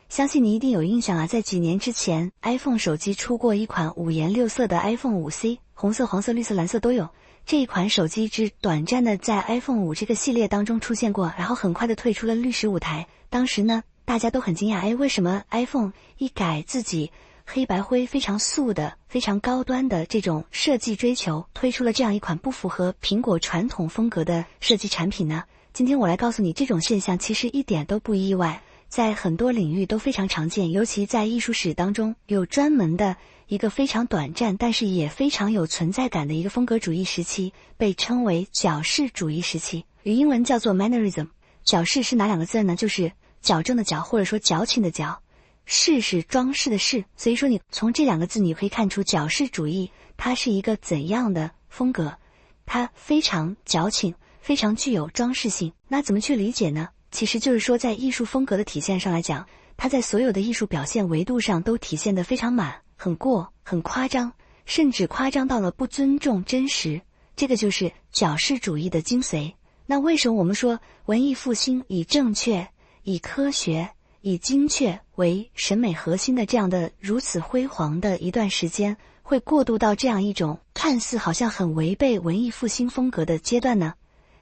相信你一定有印象啊，在几年之前 ，iPhone 手机出过一款五颜六色的 iPhone 5C， 红色、黄色、绿色、蓝色都有。这一款手机只短暂的在 iPhone 5这个系列当中出现过，然后很快的退出了历史舞台。当时呢，大家都很惊讶，为什么 iPhone 一改自己黑白灰非常素的、非常高端的这种设计追求，推出了这样一款不符合苹果传统风格的设计产品呢？今天我来告诉你，这种现象其实一点都不意外。在很多领域都非常常见，尤其在艺术史当中，有专门的一个非常短暂，但是也非常有存在感的一个风格主义时期，被称为矫饰主义时期，与英文叫做 Mannerism。矫饰是哪两个字呢？就是矫正的矫，或者说矫情的矫，饰是装饰的饰。所以说你从这两个字你可以看出矫饰主义它是一个怎样的风格，它非常矫情，非常具有装饰性。那怎么去理解呢？其实就是说，在艺术风格的体现上来讲，它在所有的艺术表现维度上都体现得非常满、很过、很夸张，甚至夸张到了不尊重真实。这个就是矫饰主义的精髓。那为什么我们说文艺复兴以正确、以科学、以精确为审美核心的这样的如此辉煌的一段时间，会过渡到这样一种看似好像很违背文艺复兴风格的阶段呢？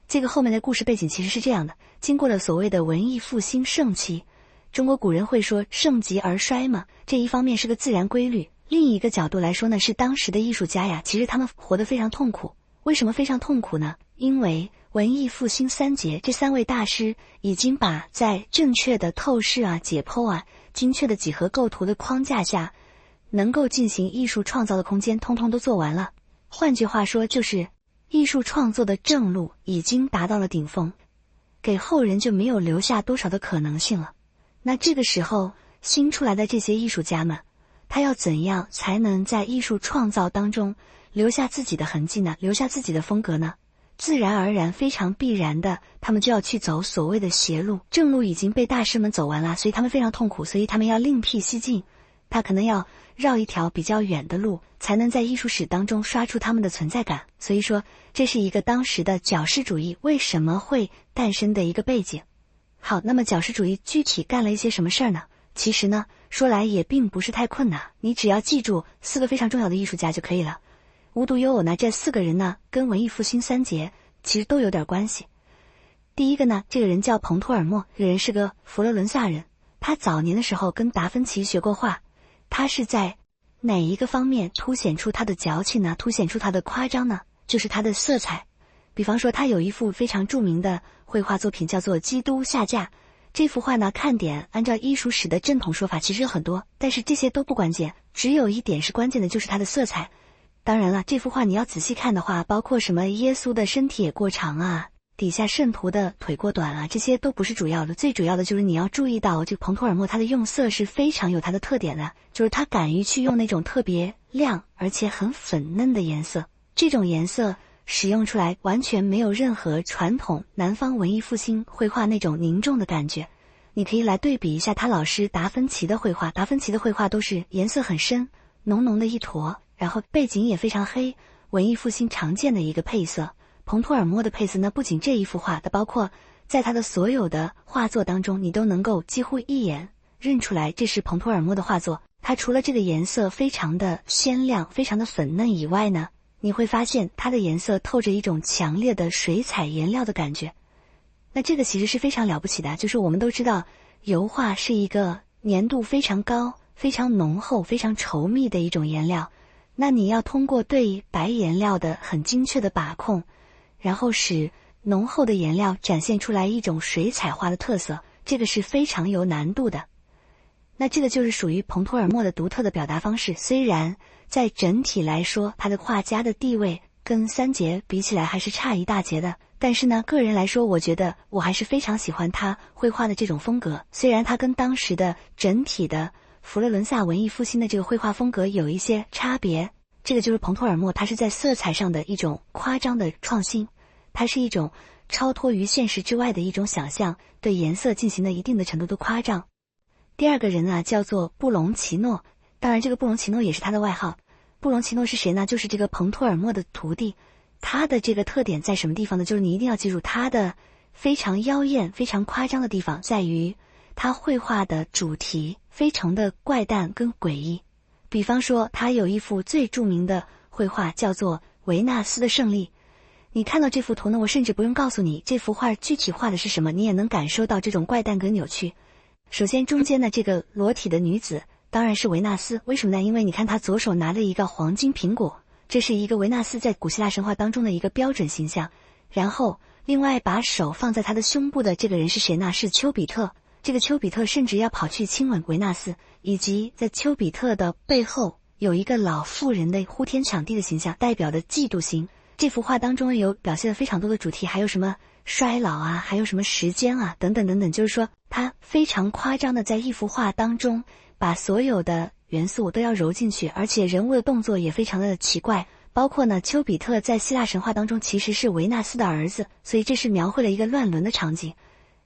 这个后面的故事背景其实是这样的，经过了所谓的文艺复兴盛期，中国古人会说盛极而衰嘛，这一方面是个自然规律，另一个角度来说呢，是当时的艺术家呀，其实他们活得非常痛苦。为什么非常痛苦呢？因为文艺复兴三杰这三位大师已经把在正确的透视啊、解剖啊、精确的几何构图的框架下，能够进行艺术创造的空间通通都做完了。换句话说，就是艺术创作的正路已经达到了顶峰，给后人就没有留下多少的可能性了。那这个时候新出来的这些艺术家们，他要怎样才能在艺术创造当中留下自己的痕迹呢？留下自己的风格呢？自然而然非常必然的，他们就要去走所谓的邪路。正路已经被大师们走完了，所以他们非常痛苦，所以他们要另辟蹊径，他可能要绕一条比较远的路，才能在艺术史当中刷出他们的存在感。所以说这是一个当时的矫饰主义为什么会诞生的一个背景。好，那么矫饰主义具体干了一些什么事儿呢？其实呢，说来也并不是太困难，你只要记住四个非常重要的艺术家就可以了。无独有偶呢，这四个人呢跟文艺复兴三杰其实都有点关系。第一个呢，这个人叫彭托尔默，这个人是个佛罗伦萨人，他早年的时候跟达芬奇学过画。他是在哪一个方面凸显出他的矫情呢？凸显出他的夸张呢？就是他的色彩。比方说他有一幅非常著名的绘画作品叫做《基督下嫁》，这幅画呢看点按照艺术史的正统说法其实有很多，但是这些都不关键，只有一点是关键的，就是它的色彩。当然了，这幅画你要仔细看的话，包括什么耶稣的身体也过长啊，底下圣徒的腿过短啊，这些都不是主要的，最主要的就是你要注意到，这个彭托尔默他的用色是非常有他的特点的，就是他敢于去用那种特别亮而且很粉嫩的颜色，这种颜色使用出来完全没有任何传统南方文艺复兴绘画那种凝重的感觉。你可以来对比一下他老师达芬奇的绘画，达芬奇的绘画都是颜色很深，浓浓的一坨，然后背景也非常黑，文艺复兴常见的一个配色。彭托尔默的配色呢，不仅这一幅画，它包括在他的所有的画作当中，你都能够几乎一眼认出来这是彭托尔默的画作。它除了这个颜色非常的鲜亮，非常的粉嫩以外呢，你会发现它的颜色透着一种强烈的水彩颜料的感觉。那这个其实是非常了不起的，就是我们都知道油画是一个粘度非常高、非常浓厚、非常稠密的一种颜料，那你要通过对白颜料的很精确的把控，然后使浓厚的颜料展现出来一种水彩画的特色，这个是非常有难度的。那这个就是属于彭托尔默的独特的表达方式，虽然在整体来说他的画家的地位跟三杰比起来还是差一大截的，但是呢，个人来说我觉得我还是非常喜欢他绘画的这种风格，虽然他跟当时的整体的佛罗伦萨文艺复兴的这个绘画风格有一些差别。这个就是彭托尔默他是在色彩上的一种夸张的创新，它是一种超脱于现实之外的一种想象，对颜色进行了一定的程度的夸张。第二个人啊叫做布隆奇诺，当然这个布隆奇诺也是他的外号。布隆奇诺是谁呢？就是这个彭托尔默的徒弟。他的这个特点在什么地方呢？就是你一定要记住他的非常妖艳非常夸张的地方在于他绘画的主题非常的怪诞跟诡异。比方说他有一幅最著名的绘画叫做《维纳斯的胜利》，你看到这幅图呢，我甚至不用告诉你这幅画具体画的是什么，你也能感受到这种怪诞跟扭曲。首先中间的这个裸体的女子当然是维纳斯，为什么呢？因为你看她左手拿了一个黄金苹果，这是一个维纳斯在古希腊神话当中的一个标准形象。然后另外把手放在她的胸部的这个人是谁呢？是丘比特。这个丘比特甚至要跑去亲吻维纳斯，以及在丘比特的背后有一个老妇人的呼天抢地的形象，代表的嫉妒心。这幅画当中有表现了非常多的主题，还有什么衰老啊，还有什么时间啊，等等等等，就是说它非常夸张的在一幅画当中把所有的元素都要揉进去，而且人物的动作也非常的奇怪。包括呢，丘比特在希腊神话当中其实是维纳斯的儿子，所以这是描绘了一个乱伦的场景。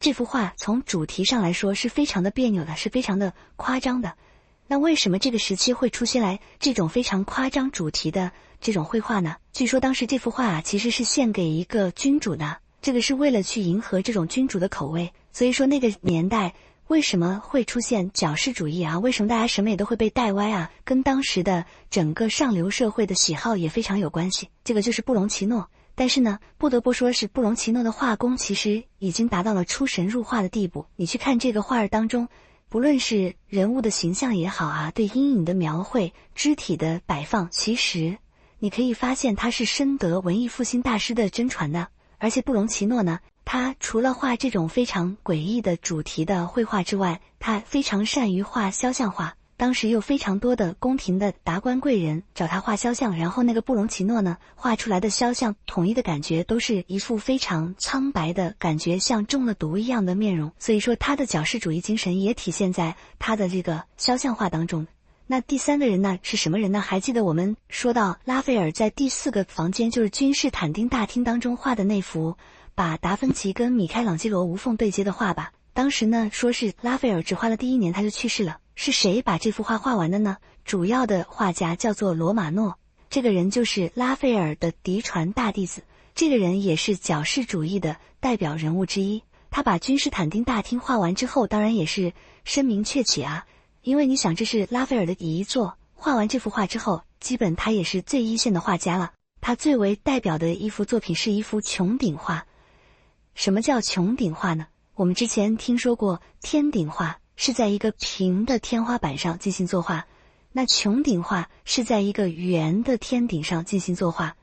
这幅画从主题上来说是非常的别扭的，是非常的夸张的。那为什么这个时期会出现来这种非常夸张主题的这种绘画呢？据说当时这幅画啊其实是献给一个君主的，这个是为了去迎合这种君主的口味。所以说那个年代为什么会出现矫饰主义啊？为什么大家审美都会被带歪啊？跟当时的整个上流社会的喜好也非常有关系。这个就是布隆奇诺。但是呢，不得不说是布隆奇诺的画工其实已经达到了出神入化的地步。你去看这个画儿当中，不论是人物的形象也好啊，对阴影的描绘，肢体的摆放，其实你可以发现他是深得文艺复兴大师的真传的。而且布隆奇诺呢，他除了画这种非常诡异的主题的绘画之外，他非常善于画肖像画。当时有非常多的宫廷的达官贵人找他画肖像，然后那个布隆奇诺呢，画出来的肖像统一的感觉都是一副非常苍白的感觉，像中了毒一样的面容。所以说他的矫饰主义精神也体现在他的这个肖像画当中。那第三个人呢是什么人呢？还记得我们说到拉斐尔在第4个房间，就是君士坦丁大厅当中画的那幅把达芬奇跟米开朗基罗无缝对接的画吧。当时呢说是拉斐尔只画了第1年他就去世了。是谁把这幅画画完的呢？主要的画家叫做罗马诺，这个人就是拉斐尔的嫡传大弟子，这个人也是矫饰主义的代表人物之一。他把君士坦丁大厅画完之后，当然也是声名鹊起啊，因为你想这是拉斐尔的遗作，画完这幅画之后，基本他也是最一线的画家了。他最为代表的一幅作品是一幅穹顶画。什么叫穹顶画呢？我们之前听说过天顶画是在一个平的天花板上进行作画，那穹顶画是在一个圆的天顶上进行作画。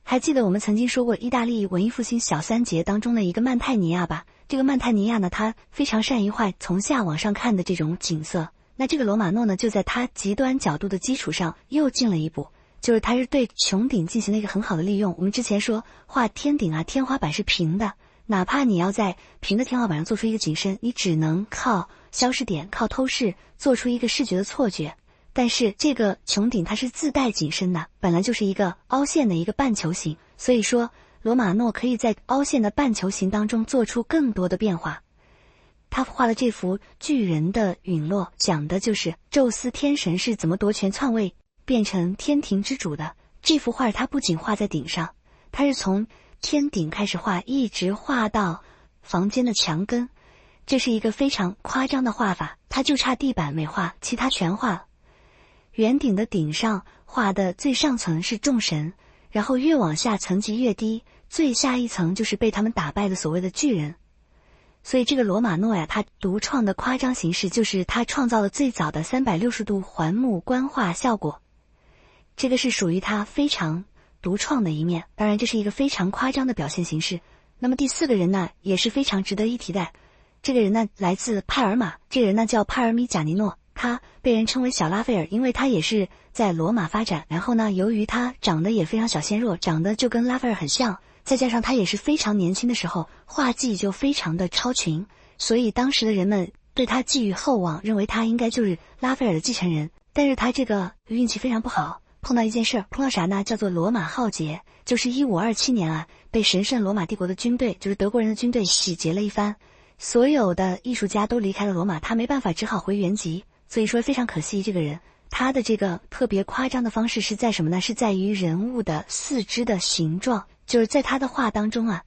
还记得我们曾经说过意大利文艺复兴小3杰当中的一个曼泰尼亚吧？这个曼泰尼亚呢，他非常善于画从下往上看的这种景色。那这个罗马诺呢，就在他极端角度的基础上又进了一步，就是他是对穹顶进行了一个很好的利用。我们之前说画天顶啊，天花板是平的，哪怕你要在平的天花板上做出一个景深，你只能靠消失点，靠透视做出一个视觉的错觉。但是这个穹顶它是自带景深的，本来就是一个凹陷的一个半球形，所以说罗马诺可以在凹陷的半球形当中做出更多的变化。他画了这幅巨人的陨落，讲的就是宙斯天神是怎么夺权篡位变成天庭之主的。这幅画他不仅画在顶上，他是从天顶开始画，一直画到房间的墙根，这是一个非常夸张的画法，他就差地板没画，其他全画了。圆顶的顶上画的最上层是众神，然后越往下层级越低，最下一层就是被他们打败的所谓的巨人。所以这个罗马诺呀，他独创的夸张形式就是他创造了最早的360度环幕观画效果，这个是属于他非常独创的一面，当然这是一个非常夸张的表现形式。那么第4个人呢也是非常值得一提的，这个人呢来自帕尔马，这个人呢叫帕尔米贾尼诺，他被人称为小拉斐尔，因为他也是在罗马发展，然后呢由于他长得也非常小鲜弱，长得就跟拉斐尔很像，再加上他也是非常年轻的时候画技就非常的超群，所以当时的人们对他寄予厚望，认为他应该就是拉斐尔的继承人。但是他这个运气非常不好，碰到一件事，碰到啥呢？叫做罗马浩劫，就是1527年啊，被神圣罗马帝国的军队，就是德国人的军队洗劫了一番，所有的艺术家都离开了罗马，他没办法，只好回原籍。所以说非常可惜，这个人他的这个特别夸张的方式是在什么呢？是在于人物的四肢的形状，就是在他的画当中啊，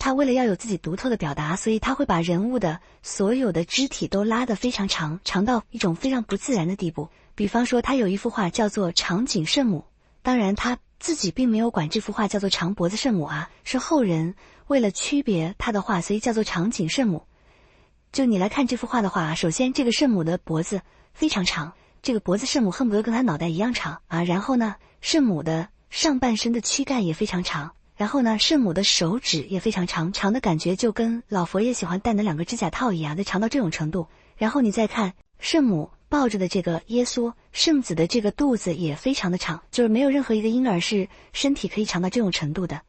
他为了要有自己独特的表达，所以他会把人物的所有的肢体都拉得非常长，长到一种非常不自然的地步。比方说他有一幅画叫做长颈圣母，当然他自己并没有管这幅画叫做长脖子圣母啊，是后人为了区别他的画，所以叫做长颈圣母。就你来看这幅画的话，首先这个圣母的脖子非常长，这个脖子圣母恨不得跟他脑袋一样长啊。然后呢，圣母的上半身的躯干也非常长，然后呢，圣母的手指也非常长，长的感觉就跟老佛爷喜欢戴的2个指甲套一样的长到这种程度。然后你再看圣母抱着的这个耶稣，圣子的这个肚子也非常的长，就是没有任何一个婴儿是身体可以长到这种程度的。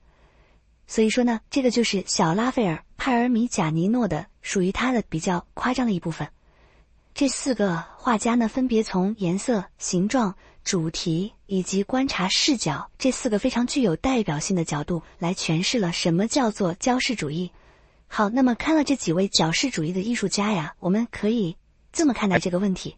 所以说呢，这个就是小拉斐尔·帕尔米贾尼诺的属于他的比较夸张的一部分。这4个画家呢，分别从颜色、形状、主题以及观察视角这4个非常具有代表性的角度来诠释了什么叫做焦视主义。好，那么看了这几位矫饰主义的艺术家呀，我们可以这么看待这个问题。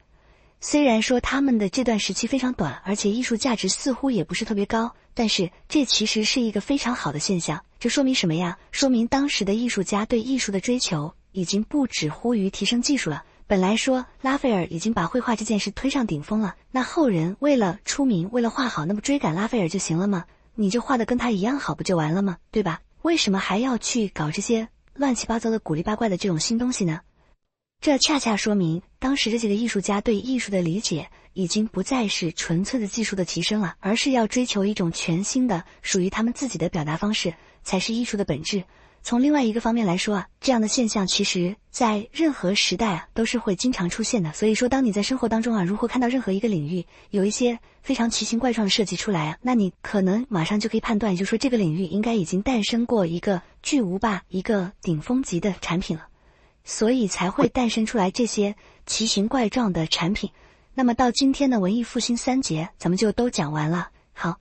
虽然说他们的这段时期非常短，而且艺术价值似乎也不是特别高，但是这其实是一个非常好的现象。这说明什么呀？说明当时的艺术家对艺术的追求已经不只乎于提升技术了。本来说拉斐尔已经把绘画这件事推上顶峰了，那后人为了出名，为了画好，那不追赶拉斐尔就行了吗？你就画得跟他一样好不就完了吗？对吧？为什么还要去搞这些乱七八糟的古里八怪的这种新东西呢？这恰恰说明当时这几个艺术家对艺术的理解已经不再是纯粹的技术的提升了，而是要追求一种全新的属于他们自己的表达方式，才是艺术的本质。从另外一个方面来说啊，这样的现象其实在任何时代啊都是会经常出现的。所以说当你在生活当中啊，如果看到任何一个领域有一些非常奇形怪状的设计出来啊，那你可能马上就可以判断，也就是说这个领域应该已经诞生过一个巨无霸、一个顶峰级的产品了，所以才会诞生出来这些奇形怪状的产品。那么到今天的文艺复兴3节咱们就都讲完了。好。